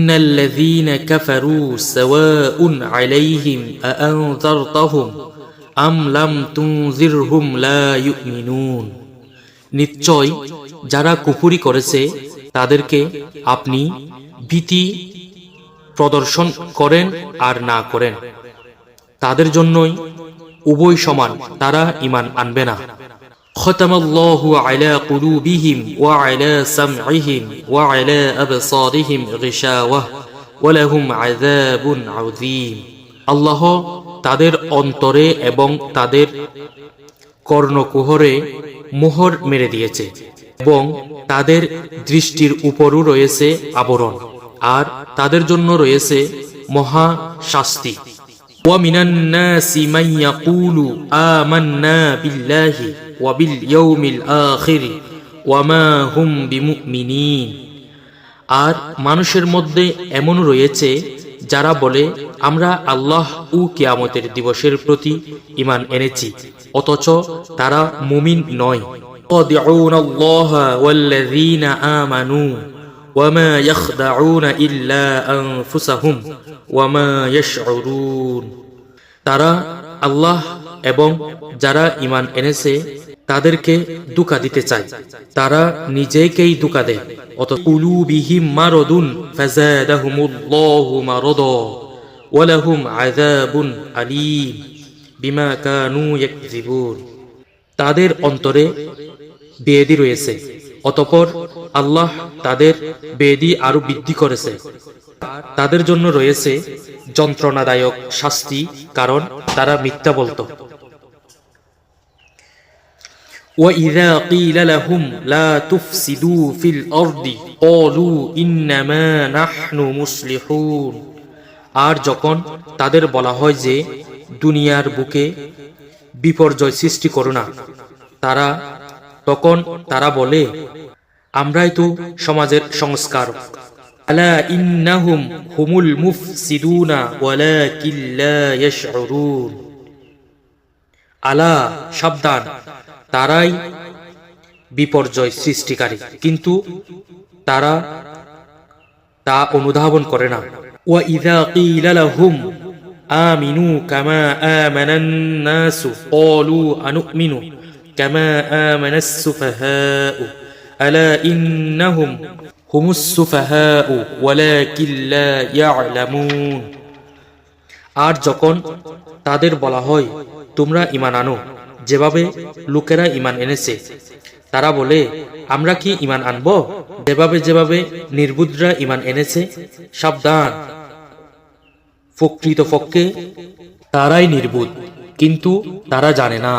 ইন্নাল্লাযীনা কাফারু সাওয়াউন আলাইহিম আআনযারতাহুম আম লাম তুনযিরহুম লা ইউমিনুন। নিশ্চয় যারা কুফরি করেছে তাদেরকে আপনি ভীতি প্রদর্শন করেন আর না করেন, তাদের জন্যই উভয় সমান, তারা ঈমান আনবে না। খতামাল্লাহু আলা কুলুবিহিম ওয়া আলা সামঈহিম ওয়া আলা আবসারিহিম গিশাওয়াহ ওয়া লাহুম আযাবুন আযীম। আল্লাহ তাদের অন্তরে এবং তাদের কর্ণকুহরে মোহর মেরে দিয়েছে এবং তাদের দৃষ্টির উপরও রয়েছে আবরণ, আর তাদের জন্য রয়েছে মহা শাস্তি। ওয়া মিনান নাসি মান ইয়াকুলু আমান্না বিল্লাহি ওয়া বিল ইয়াউমিল আখির ওয়া মা হুম বিমুমিনিন। আর মানুষের মধ্যে এমন রয়েছে যারা বলে আমরা আল্লাহ ও কিয়ামতের দিবসের প্রতি ঈমান এনেছি, অথচ তারা মুমিন নয়। ইয়াখদাউনাল্লাহা ওয়াল্লাযীনা আমানু ওয়া মা ইয়াখদাউনা ইল্লা আনফুসাহুম ওয়া মা ইয়াশউরুন। তারা আল্লাহ এবং যারা ঈমান এনেছে তাদেরকে ধোঁকা দিতে চায়, তারা নিজেকেই ধোঁকা দেয়। অতঃ কুলুবিহিম মারাদুন ফাযাদাহুমুল্লাহু মারাদা ওয়া লাহুম আযাবুন আলীম বিমা কানু ইয়াকযিবুন। তাদের অন্তরে বেদি রয়েছে, অতঃপর আল্লাহ তাদের বেদি আরো বৃদ্ধি করেছে। তাদের জন্য রয়েছে যন্ত্রণাদায়ক শাস্তি, কারণ তারা মিথ্যা বলত। وَإِذَا قِيلَ لَهُمْ لَا تُفْسِدُوا فِي الْأَرْضِ قَالُوا إِنَّمَا نَحْنُ مُصْلِحُونَ। আর যখন তাদের বলা হয় যে দুনিয়ার বুকে বিপর্যয় সৃষ্টি করো না, তখন তারা বলে আমরাই তো সমাজের সংস্কারক। আলা ইন্নাহুম হুমুল মুফসিদুনা ওয়ালাকিন লা ইয়াশউরুন। আলা, সাবধান, তারাই বিপর্যয় সৃষ্টিকারী, কিন্তু তারা তা অনুধাবন করে না। ওয়া ইযা কিলা লাহুম আমিনু কামা আমানান নাসু ক্বালু আনুমিনু কামা আমানাস সুফাহাউ আলা ইন্নাহুম হুমুস সুফাহাউ ওয়ালাকিন লা ইয়ালামুন। আর যখন তাদের বলা হয় তোমরা ঈমান আনো যেভাবে লোকেরা ঈমান এনেছে, তারা বলে আমরা কি ঈমান আনব যেভাবে নির্বুদ্ধরা ঈমান এনেছে? সাবধান, প্রকৃতপক্ষে তারাই নির্বুদ্ধ, কিন্তু তারা জানে না।